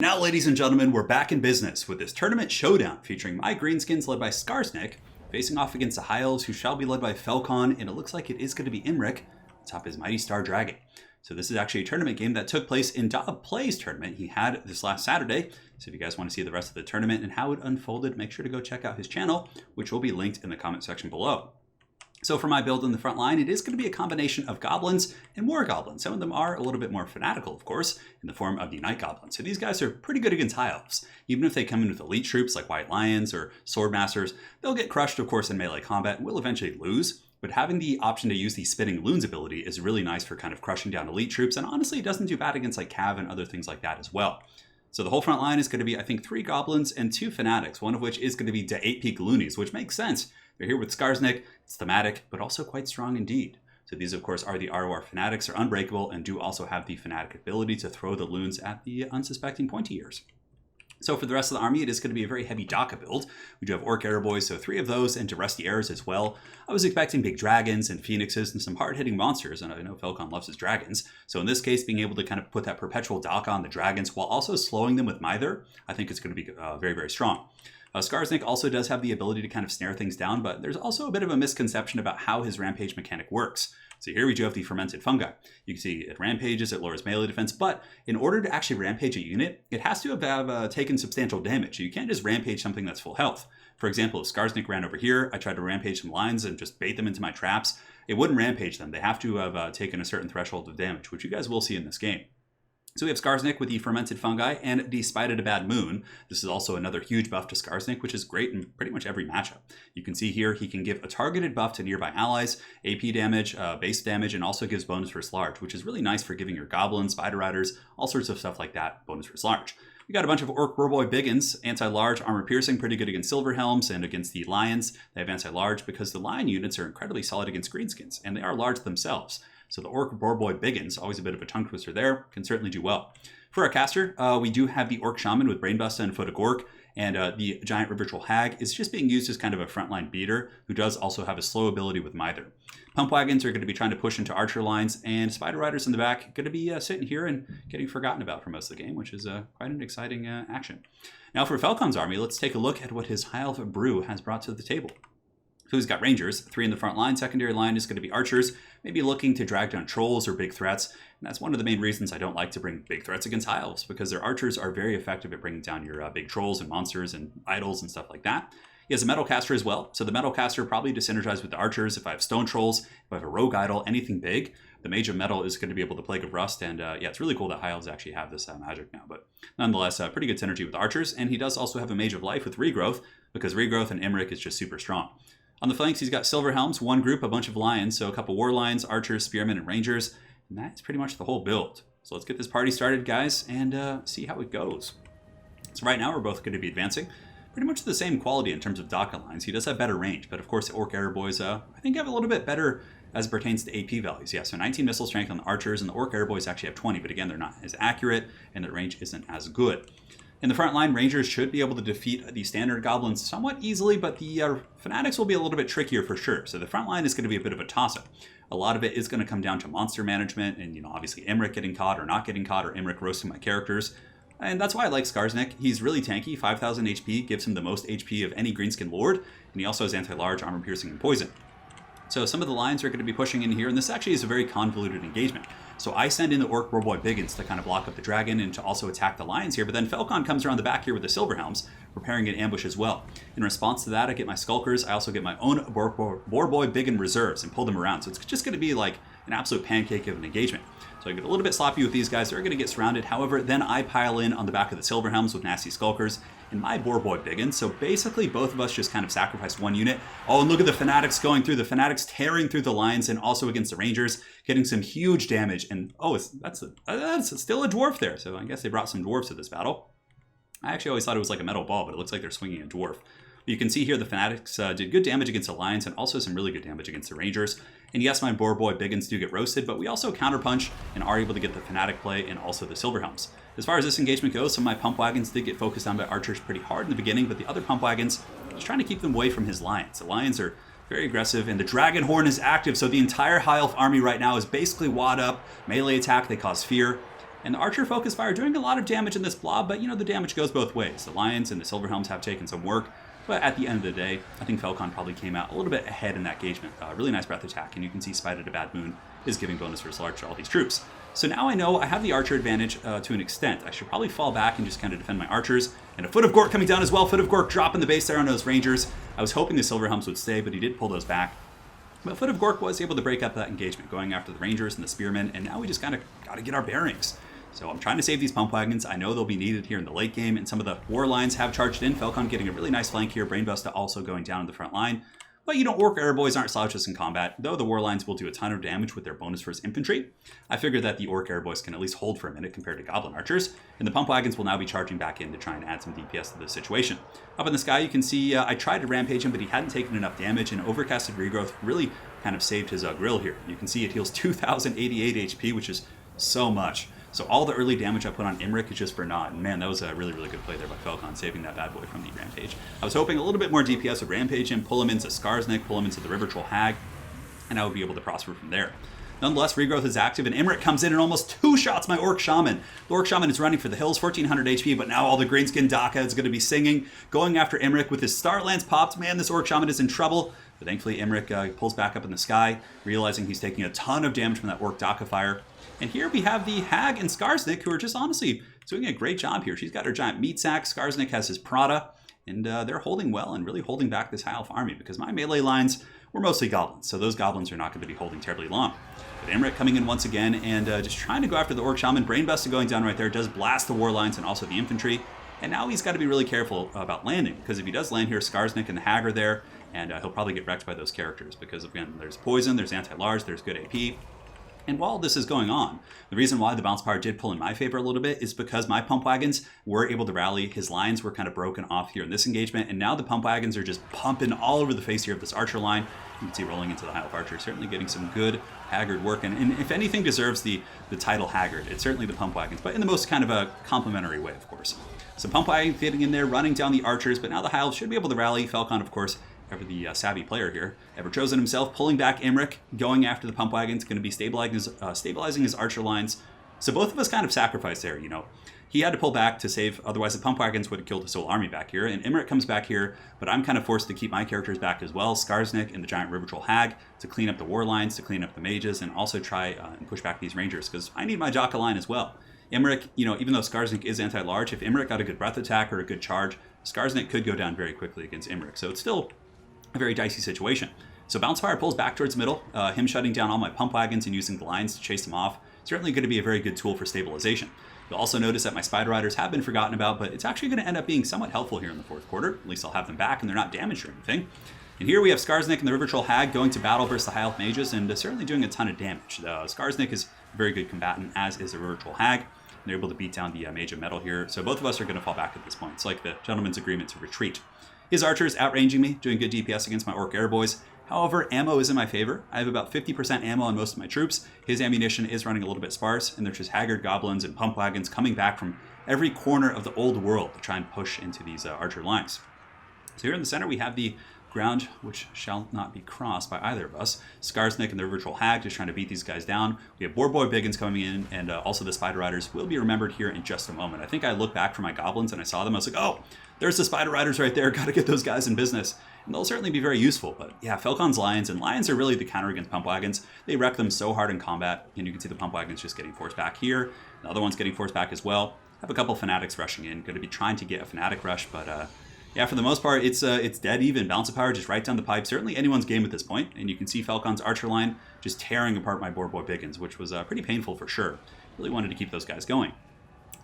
Now, ladies and gentlemen, we're back in business with this tournament showdown featuring my greenskins led by SKARSNIK, facing off against the High Elves who shall be led by Falcon, and it looks like it is going to be IMRIK atop his Mighty Star Dragon. So this is actually a tournament game that took place in Dog Play's tournament he had this last Saturday. So if you guys want to see the rest of the tournament and how it unfolded, make sure to go check out his channel, which will be linked in the comment section below. So for my build in the front line, it is going to be a combination of goblins and war goblins. Some of them are a little bit more fanatical, of course, in the form of the night goblins. So these guys are pretty good against high elves. Even if they come in with elite troops like white lions or sword masters, they'll get crushed, of course, in melee combat and will eventually lose. But having the option to use the spinning loons ability is really nice for kind of crushing down elite troops. And honestly, it doesn't do bad against like cav and other things like that as well. So the whole front line is going to be, I think, 3 goblins and 2 fanatics, one of which is going to be the 8-peak loonies, which makes sense. They're here with SKARSNIK. It's thematic, but also quite strong indeed. So these, of course, are the ROR fanatics, are unbreakable, and do also have the fanatic ability to throw the loons at the unsuspecting pointy ears. So for the rest of the army, it is going to be a very heavy Daka build. We do have Orc Air Boys, so 3 of those, and Rusty Airs as well. I was expecting big dragons and phoenixes and some hard-hitting monsters, and I know Falcon loves his dragons. So in this case, being able to kind of put that perpetual Daka on the dragons while also slowing them with Mither, I think it's going to be very, very strong. SKARSNIK also does have the ability to kind of snare things down, but there's also a bit of a misconception about how his rampage mechanic works. So here we do have the fermented fungi. You can see it rampages, it lowers melee defense, but in order to actually rampage a unit, it has to have taken substantial damage. You can't just rampage something that's full health. For example, if SKARSNIK ran over here, I tried to rampage some lions and just bait them into my traps, it wouldn't rampage them. They have to have taken a certain threshold of damage, which you guys will see in this game. So we have SKARSNIK with the fermented fungi and Despite a Bad Moon. This is also another huge buff to SKARSNIK, which is great in pretty much every matchup. You can see here he can give a targeted buff to nearby allies, AP damage, base damage, and also gives bonus versus large, which is really nice for giving your goblins, spider riders, all sorts of stuff like that, bonus versus large. We got a bunch of Orc Boy Biggins, anti-large, armor piercing, pretty good against silver helms and against the lions. They have anti-large because the lion units are incredibly solid against greenskins, and they are large themselves. So the Orc Boy Biggins, always a bit of a tongue twister there, can certainly do well. For our caster, we do have the Orc Shaman with Brainbuster and Foot of Gork, and the Giant Ritual Hag is just being used as kind of a frontline beater who does also have a slow ability with Mither. Pump Wagons are going to be trying to push into archer lines, and Spider Riders in the back going to be sitting here and getting forgotten about for most of the game, which is quite an exciting action. Now for Falcon's army, let's take a look at what his High Elf Brew has brought to the table. So he's got Rangers, 3 in the front line. Secondary line is going to be Archers, maybe looking to drag down Trolls or big threats. And that's one of the main reasons I don't like to bring big threats against High Elves, because their Archers are very effective at bringing down your big Trolls and monsters and idols and stuff like that. He has a Metal Caster as well. So the Metal Caster probably to synergize with the Archers. If I have Stone Trolls, if I have a Rogue Idol, anything big, the Mage of Metal is going to be able to Plague of Rust. And yeah, it's really cool that High Elves actually have this magic now. But nonetheless, pretty good synergy with the Archers. And he does also have a Mage of Life with Regrowth, because Regrowth and IMRIK is just super strong. On the flanks, he's got Silver Helms, 1 group, a bunch of lions, so a couple War Lions, Archers, Spearmen, and Rangers. And that's pretty much the whole build. So let's get this party started, guys, and see how it goes. So right now, we're both going to be advancing pretty much the same quality in terms of Daka lines. He does have better range, but of course, the Orc Air Boys, I think, have a little bit better as it pertains to AP values. Yeah, so 19 missile strength on the Archers, and the Orc Air Boys actually have 20, but again, they're not as accurate, and their range isn't as good. In the front line, Rangers should be able to defeat the standard goblins somewhat easily, but the fanatics will be a little bit trickier for sure. So the front line is going to be a bit of a toss-up. A lot of it is going to come down to monster management and, obviously IMRIK getting caught or not getting caught, or IMRIK roasting my characters. And that's why I like SKARSNIK. He's really tanky. 5,000 HP gives him the most HP of any Greenskin Lord, and he also has anti-large, armor piercing, and poison. So some of the lines are going to be pushing in here, and this actually is a very convoluted engagement. So I send in the Orc Boy Biggins to kind of block up the dragon and to also attack the lions here, but then Falcon comes around the back here with the Silver Helms, preparing an ambush as well. In response to that, I get my Skulkers. I also get my own Boar Boy Biggin reserves and pull them around. So it's just going to be like an absolute pancake of an engagement. So I get a little bit sloppy with these guys. They're going to get surrounded. However, then I pile in on the back of the Silver Helms with nasty Skulkers and my Boar Boy Biggin. So basically, both of us just kind of sacrificed 1 unit. Oh, and look at the Fanatics going through. The Fanatics tearing through the Lions and also against the Rangers, getting some huge damage. And oh, that's still a Dwarf there. So I guess they brought some Dwarves to this battle. I actually always thought it was like a metal ball, but it looks like they're swinging a Dwarf. But you can see here the Fanatics did good damage against the Lions and also some really good damage against the Rangers. And yes, my Boar Boy Biggins do get roasted, but we also counterpunch and are able to get the Fanatic play and also the Silver Helms. As far as this engagement goes, some of my Pump Wagons did get focused on by Archers pretty hard in the beginning, but the other Pump Wagons, just trying to keep them away from his Lions. The Lions are very aggressive, and the Dragon Horn is active, so the entire High Elf army right now is basically wad up, melee attack, they cause fear. And the Archer Focus Fire doing a lot of damage in this blob, but the damage goes both ways. The Lions and the Silverhelms have taken some work, but at the end of the day, I think Falcon probably came out a little bit ahead in that engagement. Really nice breath attack, and you can see Spite at a Bad Moon is giving bonus versus large to all these troops. So now I know I have the Archer advantage to an extent. I should probably fall back and just kind of defend my Archers. And a Foot of Gork coming down as well. Foot of Gork dropping the base there on those Rangers. I was hoping the Silverhelms would stay, but he did pull those back. But Foot of Gork was able to break up that engagement, going after the Rangers and the Spearmen, and now we just kind of got to get our bearings. So I'm trying to save these pump wagons. I know they'll be needed here in the late game, and some of the war lines have charged in. Falcon getting a really nice flank here. Brainbuster also going down in the front line. But Orc Airboys aren't slouches in combat, though the war lines will do a ton of damage with their bonus versus infantry. I figured that the Orc Airboys can at least hold for a minute compared to Goblin Archers, and the pump wagons will now be charging back in to try and add some DPS to this situation. Up in the sky, you can see I tried to rampage him, but he hadn't taken enough damage, and Overcasted Regrowth really kind of saved his grill here. You can see it heals 2,088 HP, which is so much. So all the early damage I put on IMRIK is just for naught. And man, that was a really, really good play there by Falcon, saving that bad boy from the Rampage. I was hoping a little bit more DPS would Rampage him, pull him into SKARSNIK, pull him into the River Troll Hag, and I would be able to prosper from there. Nonetheless, Regrowth is active, and IMRIK comes in and almost two-shots my Orc Shaman. The Orc Shaman is running for the hills, 1,400 HP, but now all the Greenskin Daka is going to be singing, going after IMRIK with his Star Lance popped. Man, this Orc Shaman is in trouble. But thankfully, IMRIK pulls back up in the sky, realizing he's taking a ton of damage from that Orc Daka fire. And here we have the Hag and SKARSNIK, who are just honestly doing a great job here. She's got her giant meat sack. SKARSNIK has his Prada, and they're holding well and really holding back this High Elf army, because my melee lines were mostly goblins, so those goblins are not going to be holding terribly long. But IMRIK coming in once again and just trying to go after the Orc Shaman. Brainbuster going down right there, does blast the war lines and also the infantry. And now he's got to be really careful about landing, because if he does land here, SKARSNIK and the Hag are there, and he'll probably get wrecked by those characters, because again, there's poison, there's anti-large, there's good AP. And while this is going on, the reason why the bounce power did pull in my favor a little bit is because my pump wagons were able to rally. His lines were kind of broken off here in this engagement, and now the pump wagons are just pumping all over the face here of this Archer line. You can see rolling into the High Elf Archer, certainly getting some good Haggard work. And if anything deserves the title Haggard, it's certainly the pump wagons, but in the most kind of a complimentary way, of course. So pump wagons getting in there, running down the Archers, but now the High Elves should be able to rally. Falcon, of course, ever the savvy player here, ever chosen himself, pulling back IMRIK, going after the pump wagons, going to be stabilizing his Archer lines. So both of us kind of sacrificed there, He had to pull back to save, otherwise the pump wagons would have killed his whole army back here, and IMRIK comes back here, but I'm kind of forced to keep my characters back as well, SKARSNIK and the giant River Troll Hag, to clean up the war lines, to clean up the mages, and also try and push back these Rangers, because I need my Jaka line as well. IMRIK, even though SKARSNIK is anti-large, if IMRIK got a good breath attack or a good charge, SKARSNIK could go down very quickly against IMRIK, so it's still a very dicey situation. So Bounce Fire pulls back towards the middle, him shutting down all my pump wagons and using the lines to chase them off. Certainly going to be a very good tool for stabilization. You'll also notice that my Spider Riders have been forgotten about, but it's actually going to end up being somewhat helpful here in the fourth quarter. At least I'll have them back and they're not damaged or anything. And here we have SKARSNIK and the River Troll Hag going to battle versus the High Elf Mages, and certainly doing a ton of damage. SKARSNIK is a very good combatant, as is the River Troll Hag. They're able to beat down the Mage of Metal here, so both of us are going to fall back at this point. It's like the gentleman's agreement to retreat. His Archers outranging me, doing good DPS against my Orc Airboys. However, ammo is in my favor. I have about 50% ammo on most of my troops. His ammunition is running a little bit sparse, and there's just Haggard Goblins and Pump Wagons coming back from every corner of the old world to try and push into these Archer lines. So here in the center we have the ground, which shall not be crossed by either of us. SKARSNIK and the River Troll Hag just trying to beat these guys down. We have Boar Boy Biggins coming in, and also the Spider Riders will be remembered here in just a moment. I think I looked back for my Goblins and I saw them. I was like, oh, there's the Spider Riders right there. Got to get those guys in business. And they'll certainly be very useful. But yeah, Falcon's Lions, and Lions are really the counter against Pump Wagons. They wreck them so hard in combat, and you can see the Pump Wagons just getting forced back here. The other one's getting forced back as well. I have a couple Fanatics rushing in. Going to be trying to get a Fanatic rush, but yeah, for the most part, it's dead even. Bounce of Power just right down the pipe. Certainly anyone's game at this point. And you can see Falcon's Archer line just tearing apart my Boar Boy Biggins, which was pretty painful for sure. Really wanted to keep those guys going.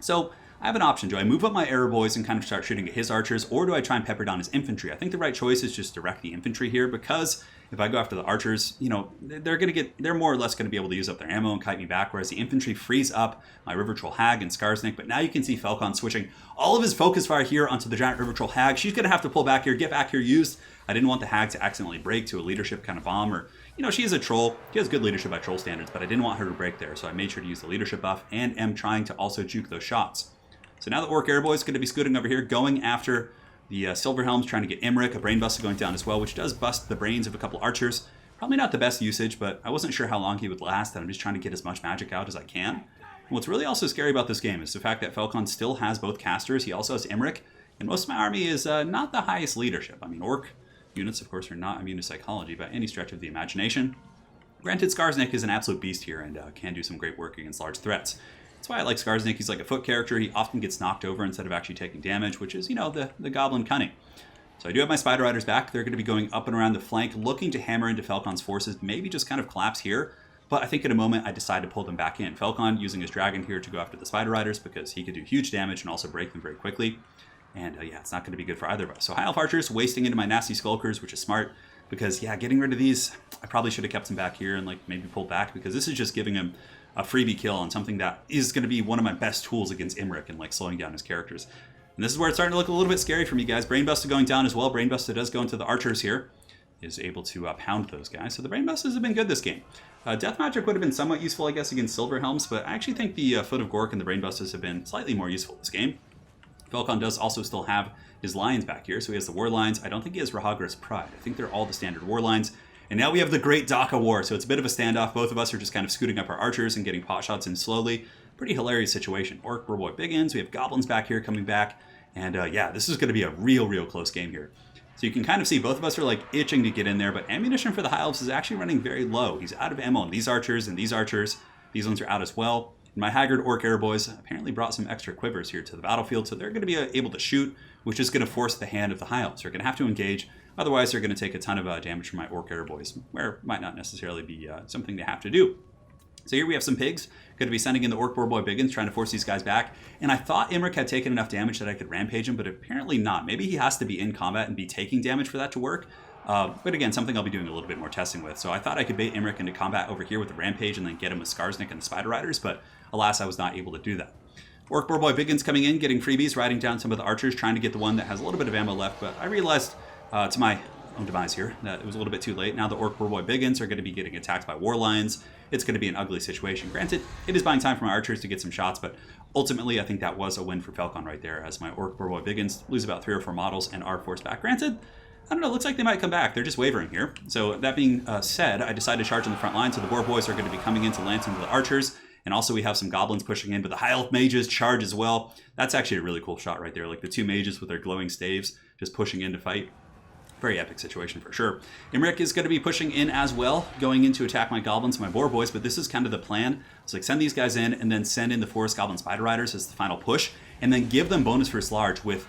So I have an option. Do I move up my Arrow Boys and kind of start shooting at his Archers, or do I try and pepper down his infantry? I think the right choice is just direct the infantry here, because if I go after the Archers, they're more or less going to be able to use up their ammo and kite me back, whereas the infantry frees up my River Troll Hag and SKARSNIK. But now you can see Falcon switching all of his focus fire here onto the giant River Troll Hag. She's going to have to pull back here, get back here used. I didn't want the Hag to accidentally break to a leadership kind of bomb, or, she is a troll. She has good leadership by troll standards, but I didn't want her to break there, so I made sure to use the leadership buff and am trying to also juke those shots. So now the Orc Airboy is going to be scooting over here, going after the Silverhelms, trying to get IMRIK, a Brainbuster going down as well, which does bust the brains of a couple Archers. Probably not the best usage, but I wasn't sure how long he would last, and I'm just trying to get as much magic out as I can. what's really also scary about this game is the fact that Falcon still has both casters. He also has IMRIK, and most of my army is not the highest leadership. I mean, Orc units, of course, are not immune to psychology by any stretch of the imagination. Granted, SKARSNIK is an absolute beast here and can do some great work against large threats. That's why I like SKARSNIK. He's like a foot character. He often gets knocked over instead of actually taking damage, which is, you know, the goblin cunning. So I do have my Spider Riders back. They're going to be going up and around the flank, looking to hammer into Falcon's forces, maybe just kind of collapse here. But I think in a moment I decide to pull them back in. Falcon using his dragon here to go after the Spider Riders because he could do huge damage and also break them very quickly. And yeah, it's not going to be good for either of us. So High Elf Archers wasting into my nasty Skulkers, which is smart. Because, yeah, getting rid of these, I probably should have kept him back here and, like, maybe pulled back. Because this is just giving him a freebie kill on something that is going to be one of my best tools against IMRIK and, like, slowing down his characters. And this is where it's starting to look a little bit scary for me, guys. Brainbuster going down as well. Brainbuster does go into the Archers here. Is able to pound those guys. So the Brainbusters have been good this game. Death Magic would have been somewhat useful, I guess, against Silver Helms. But I actually think the Foot of Gork and the Brainbusters have been slightly more useful this game. Falcon does also still have his Lions back here. So he has the War Lines. I don't think he has Rahagra's Pride. I think they're all the standard War Lines. And now we have the Great Daka War. So it's a bit of a standoff. Both of us are just kind of scooting up our archers and getting pot shots in slowly. Pretty hilarious situation. Orc, Boy Biggins. We have Goblins back here coming back. And yeah, this is going to be a real close game here. So you can kind of see both of us are like itching to get in there. But ammunition for the High Elves is actually running very low. He's out of ammo on these archers and these archers. These ones are out as well. My Haggard Orc Air Boys apparently brought some extra quivers here to the battlefield, so they're going to be able to shoot, which is going to force the hand of the High Elves. They're going to have to engage, otherwise they're going to take a ton of damage from my Orc Air Boys, where it might not necessarily be something they have to do. So here we have some pigs, going to be sending in the Orc Boy Biggins, trying to force these guys back. And I thought IMRIK had taken enough damage that I could rampage him, but apparently not. Maybe he has to be in combat and be taking damage for that to work. But again, something I'll be doing a little bit more testing with. So I thought I could bait IMRIK into combat over here with the Rampage and then get him with SKARSNIK and the Spider Riders, but alas, I was not able to do that. Orc Boy Biggins coming in, getting freebies, riding down some of the archers, trying to get the one that has a little bit of ammo left, but I realized, to my own demise here, that it was a little bit too late. Now the Orc Boy Biggins are going to be getting attacked by War Lions. It's going to be an ugly situation. Granted, it is buying time for my archers to get some shots, but ultimately I think that was a win for Falcon right there, as my Orc Boy Biggins lose about 3 or 4 models and are forced back. Granted, I don't know, looks like they might come back. They're just wavering here. So that being said, I decided to charge on the front line, so the War Boys are going to be coming in to lance into the archers. And also we have some goblins pushing in, but the High Elf mages charge as well. That's actually a really cool shot right there. Like the 2 mages with their glowing staves just pushing in to fight. Very epic situation for sure. IMRIK is going to be pushing in as well, going in to attack my goblins, my Boar Boys, but this is kind of the plan. So like send these guys in and then send in the Forest Goblin Spider Riders as the final push, and then give them bonus first large with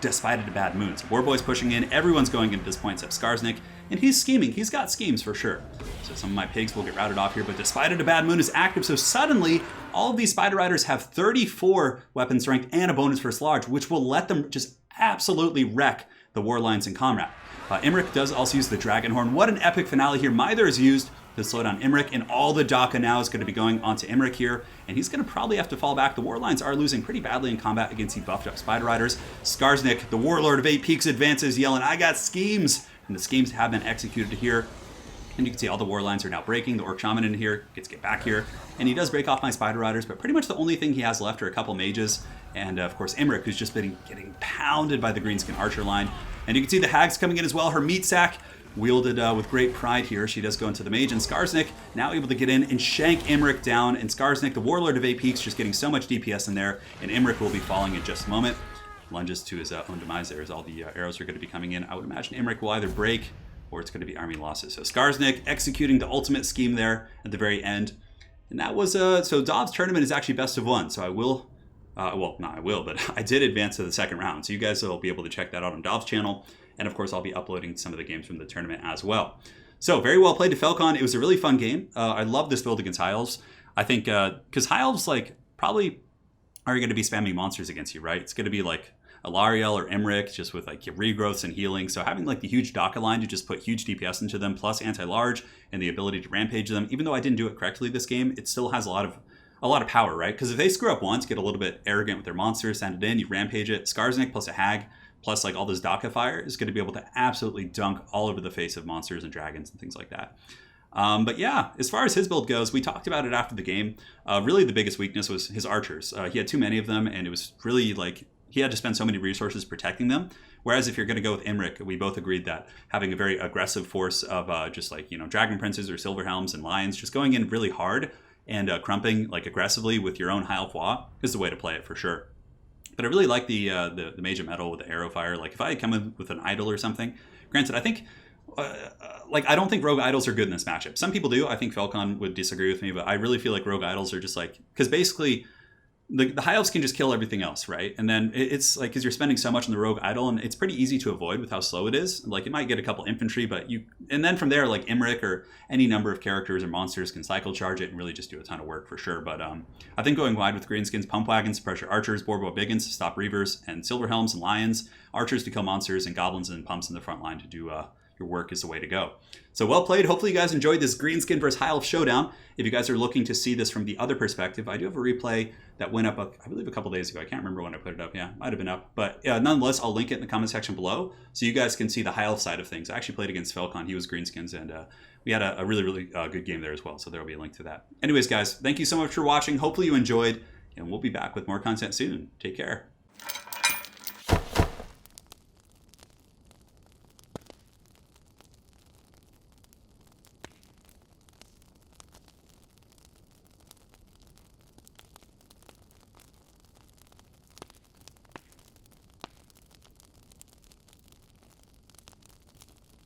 Despite the Bad Moon. So War Boys pushing in, everyone's going in at this point except SKARSNIK, and he's scheming. He's got schemes for sure. So some of my pigs will get routed off here, but Despite the Bad Moon is active, so suddenly all of these Spider Riders have 34 weapon strength and a bonus first large, which will let them just absolutely wreck the War Lions in combat. IMRIK does also use the Dragon Horn. What an epic finale here. Mither is used to slow down IMRIK, and all the Daka now is going to be going onto IMRIK here, and he's going to probably have to fall back. The War Lions are losing pretty badly in combat against the buffed up Spider Riders. SKARSNIK, the Warlord of 8 Peaks, advances, yelling, "I got schemes!" And the schemes have been executed here. And you can see all the War Lines are now breaking. The Orc Shaman in here gets to get back here. And he does break off my Spider Riders, but pretty much the only thing he has left are a couple mages. And of course IMRIK, who's just been getting pounded by the Greenskin Archer line. And you can see the Hags coming in as well. Her meat sack wielded with great pride here. She does go into the mage, and SKARSNIK now able to get in and shank IMRIK down. And SKARSNIK, the Warlord of 8 Peaks, just getting so much DPS in there. And IMRIK will be falling in just a moment. Lunges to his own demise there as all the arrows are going to be coming in. I would imagine IMRIK will either break or it's going to be army losses. So SKARSNIK executing the ultimate scheme there at the very end. And that was, so Dov's tournament is actually best of 1. So I will, well, not I will, but I did advance to the second round. So you guys will be able to check that out on Dov's channel. And of course, I'll be uploading some of the games from the tournament as well. So very well played to Falcon. It was a really fun game. I love this build against High Elves. I think, because High Elves, like, probably are going to be spamming monsters against you, right? It's going to be like Alariel or IMRIK, just with like regrowths and healing. So having like the huge Daka line to just put huge DPS into them, plus anti-large and the ability to rampage them, even though I didn't do it correctly this game, it still has a lot of power, right? Because if they screw up once, get a little bit arrogant with their monsters, send it in, you rampage it, SKARSNIK plus a Hag, plus like all this Daka fire is going to be able to absolutely dunk all over the face of monsters and dragons and things like that. But yeah, as far as his build goes, we talked about it after the game. Really the biggest weakness was his archers. He had too many of them, and it was really like he had to spend so many resources protecting them. Whereas if you're going to go with IMRIK, we both agreed that having a very aggressive force of just like, you know, Dragon Princes or Silver Helms and Lions, just going in really hard and crumping like aggressively with your own High Elf Wa is the way to play it for sure. But I really like the Mage of Metal with the arrow fire. Like if I had come in with an idol or something, granted, I think like I don't think rogue idols are good in this matchup. Some people do. I think Falcon would disagree with me, but I really feel like rogue idols are just like, because basically the high elves can just kill everything else, right? And then it's like, because you're spending so much on the rogue idol, and it's pretty easy to avoid with how slow it is. Like it might get a couple infantry, but and then from there, like IMRIK or any number of characters or monsters can cycle charge it and really just do a ton of work for sure. But I think going wide with greenskins, pump wagons to pressure archers, boarbow biggins to stop reavers, and silver helms and lions, archers to kill monsters, and goblins and pumps in the front line to do your work is the way to go. So well played. Hopefully you guys enjoyed this Greenskin versus High Elf showdown. If you guys are looking to see this from the other perspective, I do have a replay that went up, I believe, a couple days ago. I can't remember when I put it up. Yeah, might have been up. But nonetheless, I'll link it in the comment section below so you guys can see the High Elf side of things. I actually played against Falcon. He was Greenskins, and we had a really, really good game there as well. So there will be a link to that. Anyways, guys, thank you so much for watching. Hopefully you enjoyed, and we'll be back with more content soon. Take care.